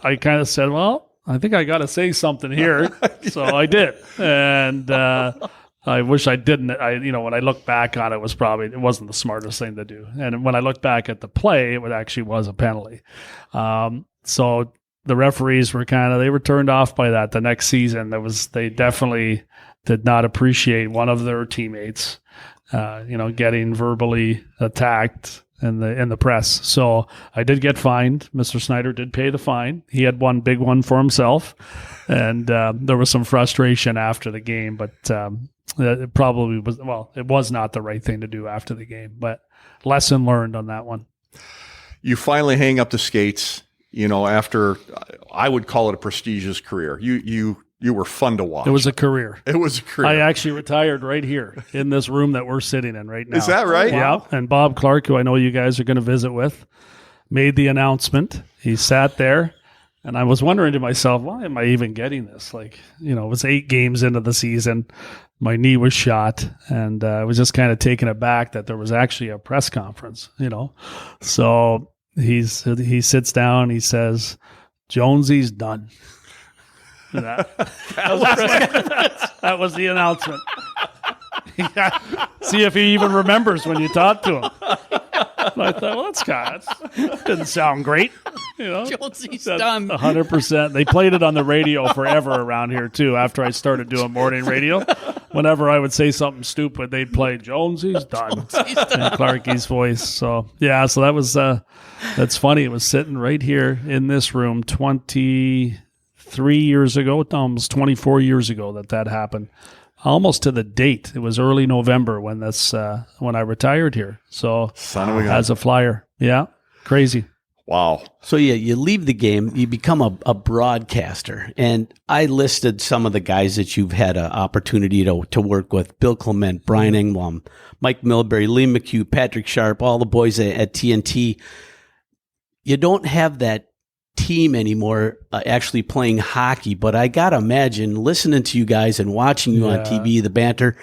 I kind of said, "Well, I think I got to say something here," so I did, and I wish I didn't. When I look back on it, it wasn't the smartest thing to do. And when I look back at the play, it actually was a penalty. So the referees were they were turned off by that. The next season, they definitely did not appreciate one of their teammates, getting verbally attacked in the press. So I did get fined. Mr. Snyder did pay the fine. He had one big one for himself, and there was some frustration after the game, but. It probably was, it was not the right thing to do after the game, but lesson learned on that one. You finally hang up the skates, after, I would call it a prestigious career. You were fun to watch. It was a career. I actually retired right here in this room that we're sitting in right now. Is that right? Yeah. And Bob Clark, who I know you guys are going to visit with, made the announcement. He sat there. And I was wondering to myself, why am I even getting this? It was 8 games into the season. My knee was shot, and I was just kind of taken aback that there was actually a press conference, So he sits down, he says, "Jonesy's done." That was the announcement. See if he even remembers when you talk to him. And I thought, that didn't sound great. Jonesy's done. 100%. They played it on the radio forever around here, too, after I started doing morning radio. Whenever I would say something stupid, they'd play, "Jonesy's done." In Clarky's voice. So that was, that's funny. It was sitting right here in this room 23 years ago, almost 24 years ago that happened. Almost to the date. It was early November when I retired here. So as a Flyer. Yeah. Crazy. Wow. So you leave the game, you become a broadcaster. And I listed some of the guys that you've had an opportunity to work with: Bill Clement, Brian Engblom, Mike Milbury, Lee McHugh, Patrick Sharp, all the boys at TNT. You don't have that team anymore actually playing hockey, but I gotta imagine listening to you guys and watching you on TV, the banter,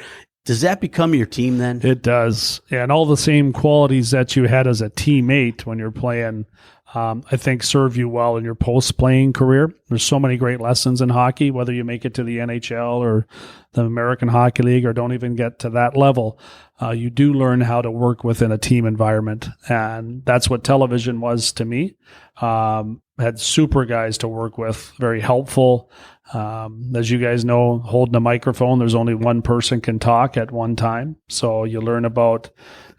does that become your team then? It does. And all the same qualities that you had as a teammate when you're playing, I think serve you well in your post-playing career. There's so many great lessons in hockey, whether you make it to the NHL or the American Hockey League or don't even get to that level. You do learn how to work within a team environment. And that's what television was to me. Had super guys to work with, very helpful. As you guys know, holding a microphone, there's only one person can talk at one time. So you learn about,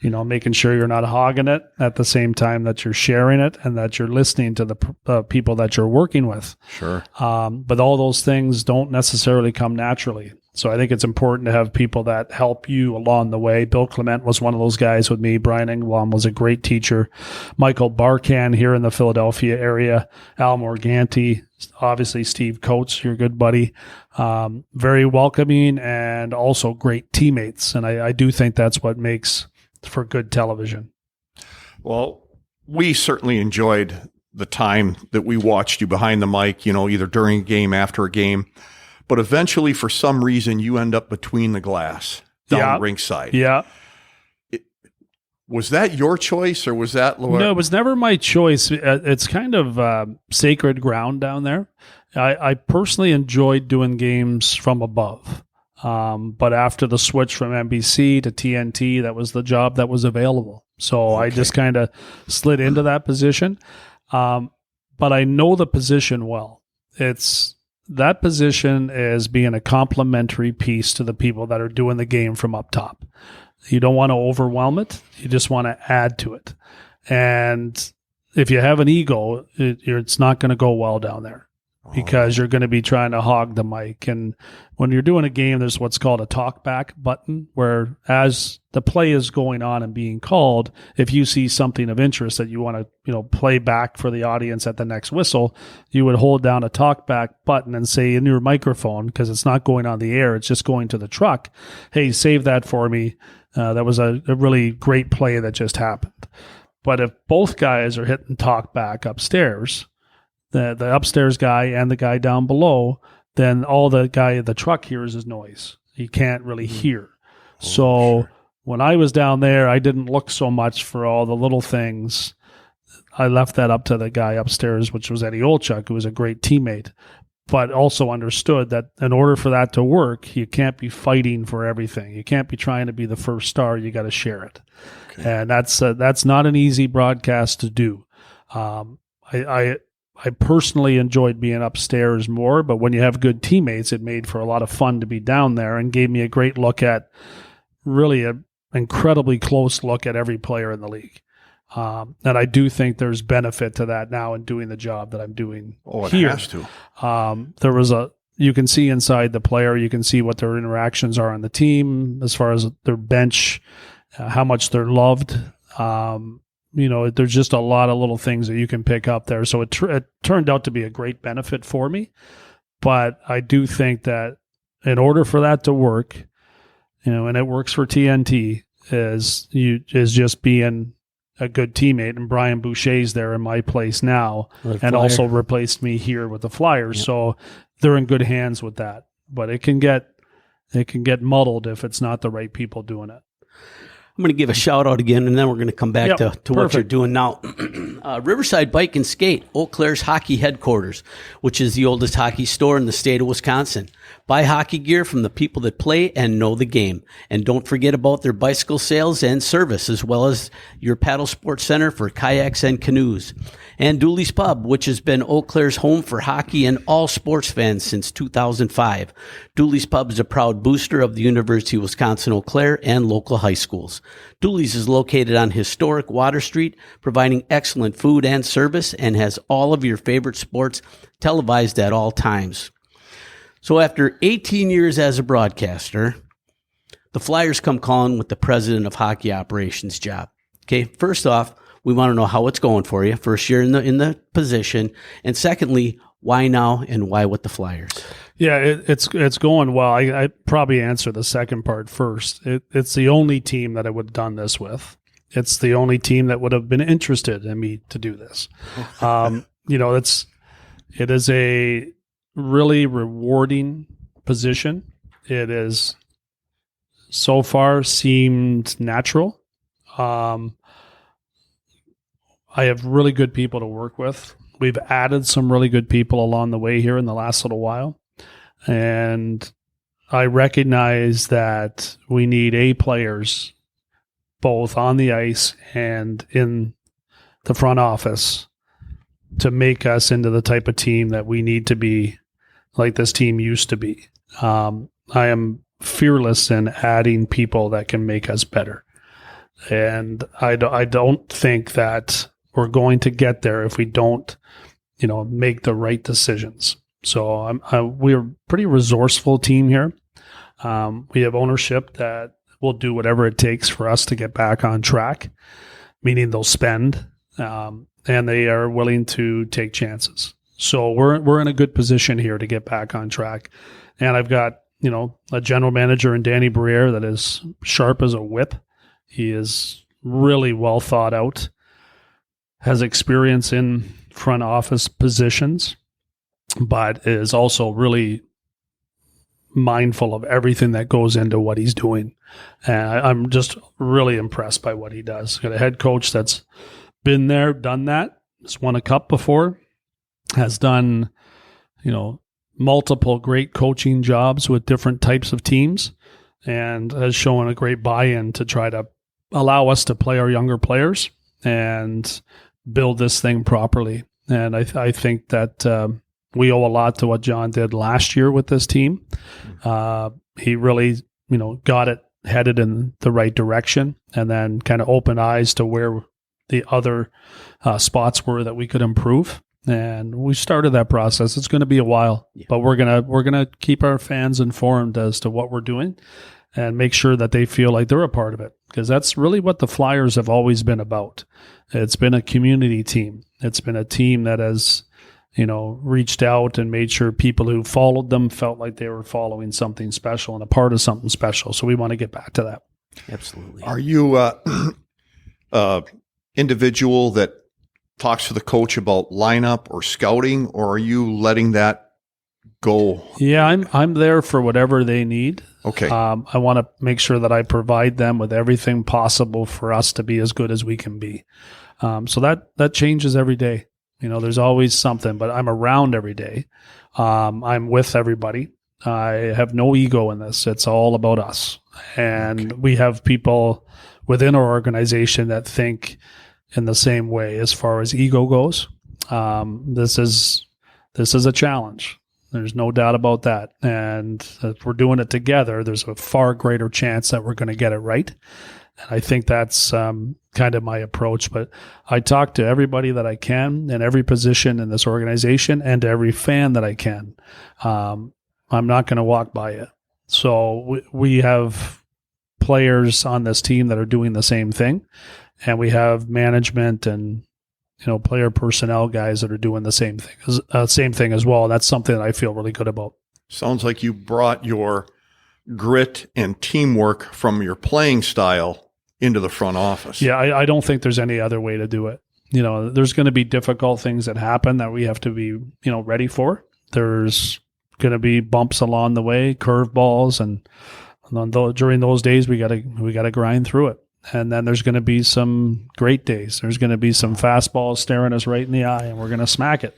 making sure you're not hogging it at the same time that you're sharing it and that you're listening to the people that you're working with. Sure. But all those things don't necessarily come naturally. So I think it's important to have people that help you along the way. Bill Clement was one of those guys with me. Brian Engblom was a great teacher. Michael Barkan here in the Philadelphia area. Al Morganti, obviously Steve Coates, your good buddy. Very welcoming and also great teammates. And I do think that's what makes for good television. Well, we certainly enjoyed the time that we watched you behind the mic, either during a game, after a game. But eventually, for some reason, you end up between the glass down rinkside. Yeah. Was that your choice, or was that Laura? No, it was never my choice. It's kind of sacred ground down there. I personally enjoyed doing games from above. But after the switch from NBC to TNT, that was the job that was available. So I just kind of slid into that position. But I know the position well. That position is being a complementary piece to the people that are doing the game from up top. You don't want to overwhelm it. You just want to add to it. And if you have an ego, it's not going to go well down there. because you're going to be trying to hog the mic. And when you're doing a game, there's what's called a talk back button, where as the play is going on and being called, if you see something of interest that you want to, play back for the audience at the next whistle, you would hold down a talk back button and say in your microphone, because it's not going on the air, it's just going to the truck, hey, save that for me. That was a really great play that just happened. But if both guys are hitting talk back upstairs, the upstairs guy and the guy down below, then all the guy in the truck hears is noise. He can't really hear. So when I was down there, I didn't look so much for all the little things. I left that up to the guy upstairs, which was Eddie Olchuk, who was a great teammate, but also understood that in order for that to work, you can't be fighting for everything. You can't be trying to be the first star. You got to share it. Okay. And that's not an easy broadcast to do. I personally enjoyed being upstairs more, but when you have good teammates, it made for a lot of fun to be down there and gave me a great look at, really an incredibly close look at every player in the league. And I do think there's benefit to that now in doing the job that I'm doing here. It has to. You can see inside the player, you can see what their interactions are on the team as far as their bench, how much they're loved. There's just a lot of little things that you can pick up there. So it turned out to be a great benefit for me. But I do think that in order for that to work, and it works for TNT, is just being a good teammate. And Brian Boucher's there in my place now and also replaced me here with the Flyers. Yep. So they're in good hands with that. But it can get muddled if it's not the right people doing it. I'm going to give a shout out again, and then we're going to come back to what you're doing now. Riverside Bike and Skate, Eau Claire's hockey headquarters, which is the oldest hockey store in the state of Wisconsin. Buy hockey gear from the people that play and know the game. And don't forget about their bicycle sales and service, as well as your paddle sports center for kayaks and canoes. And Dooley's Pub, which has been Eau Claire's home for hockey and all sports fans since 2005. Dooley's Pub is a proud booster of the University of Wisconsin-Eau Claire and local high schools. Dooley's is located on historic Water Street, providing excellent food and service, and has all of your favorite sports televised at all times. So after 18 years as a broadcaster, the Flyers come calling with the president of hockey operations job. Okay, first off, we want to know how it's going for you. First year in the position, and secondly, why now and why with the Flyers? Yeah, it's going well. I probably answer the second part first. It's the only team that I would have done this with. It's the only team that would have been interested in me to do this. It is a really rewarding position. It is so far seemed natural. I have really good people to work with. We've added some really good people along the way here in the last little while. And I recognize that we need A players both on the ice and in the front office to make us into the type of team that we need to be, like this team used to be. I am fearless in adding people that can make us better. And I don't think that we're going to get there if we don't, make the right decisions. So we're a pretty resourceful team here. We have ownership that will do whatever it takes for us to get back on track, meaning they'll spend, and they are willing to take chances. So we're in a good position here to get back on track. And I've got, a general manager in Danny Briere that is sharp as a whip. He is really well thought out, has experience in front office positions, but is also really mindful of everything that goes into what he's doing. And I'm just really impressed by what he does. Got a head coach that's been there, done that, has won a cup before, has done, multiple great coaching jobs with different types of teams, and has shown a great buy-in to try to allow us to play our younger players and build this thing properly. And I think that we owe a lot to what John did last year with this team. He really, got it headed in the right direction, and then kind of opened eyes to where the other spots were that we could improve. And we started that process. It's going to be a while, but we're gonna keep our fans informed as to what we're doing and make sure that they feel like they're a part of it, because that's really what the Flyers have always been about. It's been a community team. It's been a team that has, reached out and made sure people who followed them felt like they were following something special and a part of something special. So we want to get back to that. Absolutely. Are you individual that talks to the coach about lineup or scouting, or are you letting that go? Yeah, I'm there for whatever they need. Okay. I want to make sure that I provide them with everything possible for us to be as good as we can be. So that changes every day. There's always something, but I'm around every day. I'm with everybody. I have no ego in this. It's all about us. And we have people within our organization that think in the same way as far as ego goes. This is a challenge. There's no doubt about that. And if we're doing it together, there's a far greater chance that we're going to get it right. And I think that's kind of my approach. But I talk to everybody that I can in every position in this organization and to every fan that I can. I'm not going to walk by it. So we have players on this team that are doing the same thing. And we have management and player personnel guys that are doing the same thing as well. That's something that I feel really good about. Sounds like you brought your grit and teamwork from your playing style into the front office. Yeah, I don't think there's any other way to do it. There's going to be difficult things that happen that we have to be, ready for. There's going to be bumps along the way, curveballs, and during those days we got to grind through it. And then there's going to be some great days. There's going to be some fastballs staring us right in the eye, and we're going to smack it.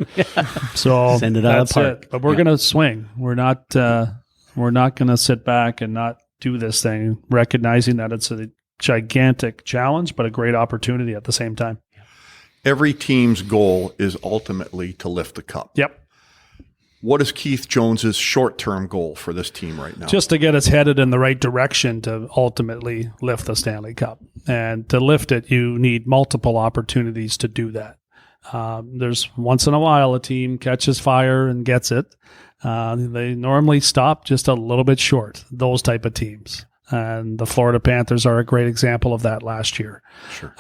So send it out of the park. It. But we're going to swing. We're not going to sit back and not do this thing, recognizing that it's a gigantic challenge, but a great opportunity at the same time. Every team's goal is ultimately to lift the cup. Yep. What is Keith Jones's short-term goal for this team right now? Just to get us headed in the right direction to ultimately lift the Stanley Cup. And to lift it, you need multiple opportunities to do that. There's once in a while a team catches fire and gets it. They normally stop just a little bit short, those type of teams. And the Florida Panthers are a great example of that last year. Sure.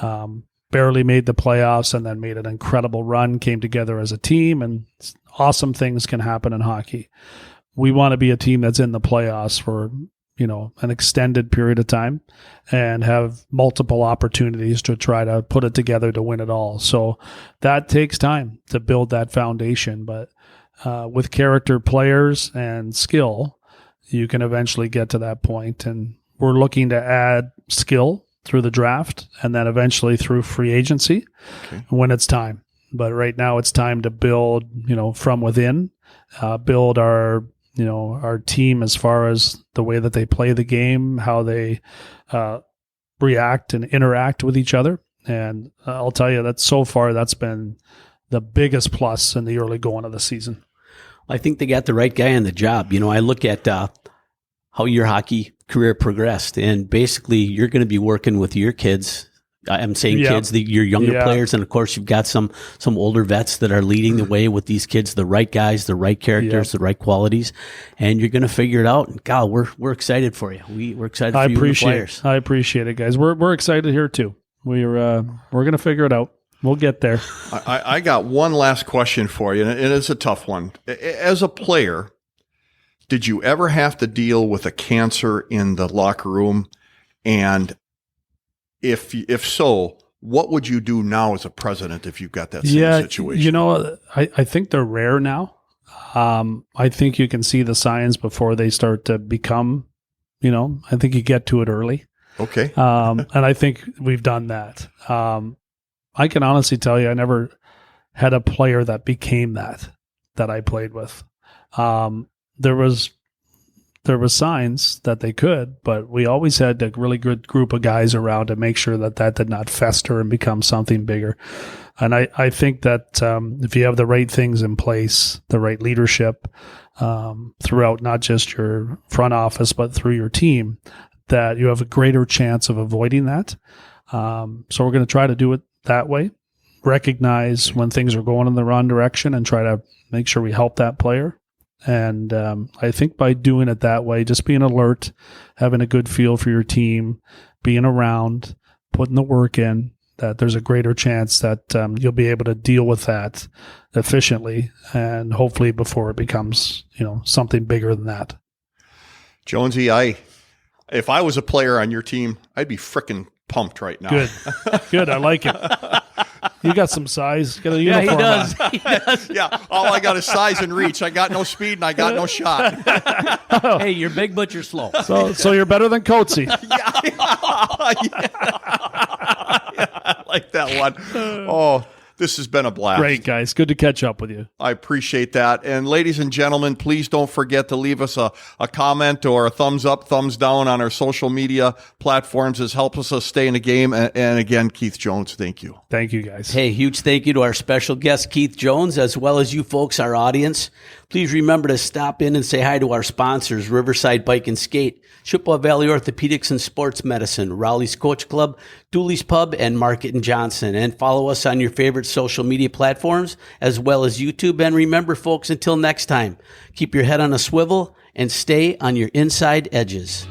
Barely made the playoffs and then made an incredible run, came together as a team, and awesome things can happen in hockey. We want to be a team that's in the playoffs for, an extended period of time and have multiple opportunities to try to put it together to win it all. So that takes time to build that foundation. But with character, players, and skill, you can eventually get to that point. And we're looking to add skill through the draft and then eventually through free agency when it's time. But right now it's time to build, from within, build our team as far as the way that they play the game, how they react and interact with each other. And I'll tell you that so far that's been the biggest plus in the early going of the season. I think they got the right guy on the job. I look at how your hockey career progressed, and basically you're going to be working with your kids. I'm saying kids, your younger players, and of course you've got some older vets that are leading the way with these kids, the right guys, the right characters, the right qualities, and you're going to figure it out. And God, we're excited for you. We're excited for you and the players. I appreciate it, guys. We're excited here too. We're going to figure it out. We'll get there. I got one last question for you, and it's a tough one. As a player, did you ever have to deal with a cancer in the locker room? And if so, what would you do now as a president if you've got that same situation? I think they're rare now. I think you can see the signs before they start to become, I think you get to it early. Okay. And I think we've done that. I can honestly tell you, I never had a player that became that I played with. There was signs that they could, but we always had a really good group of guys around to make sure that did not fester and become something bigger. And I think that if you have the right things in place, the right leadership throughout not just your front office, but through your team, that you have a greater chance of avoiding that. So we're going to try to do it that way. recognize when things are going in the wrong direction and try to make sure we help that player. And I think by doing it that way, just being alert, having a good feel for your team, being around, putting the work in, that there's a greater chance that you'll be able to deal with that efficiently and hopefully before it becomes, something bigger than that. Jonesy, if I was a player on your team, I'd be frickin' pumped right now. Good. I like it. You got some size. Got a uniform he does. on. He does. Yeah, all I got is size and reach. I got no speed and I got no shot. Hey, you're big, but you're slow. So you're better than Coatsy. I like that one. Oh, this has been a blast. Great, guys. Good to catch up with you. I appreciate that. And ladies and gentlemen, please don't forget to leave us a comment or a thumbs up, thumbs down on our social media platforms. This helps us stay in the game. And again, Keith Jones, thank you. Thank you, guys. Hey, huge thank you to our special guest, Keith Jones, as well as you folks, our audience. Please remember to stop in and say hi to our sponsors, Riverside Bike and Skate, Chippewa Valley Orthopedics and Sports Medicine, Raleigh's Coach Club, Dooley's Pub, and Market and Johnson. And follow us on your favorite social media platforms, as well as YouTube. And remember, folks, until next time, keep your head on a swivel and stay on your inside edges.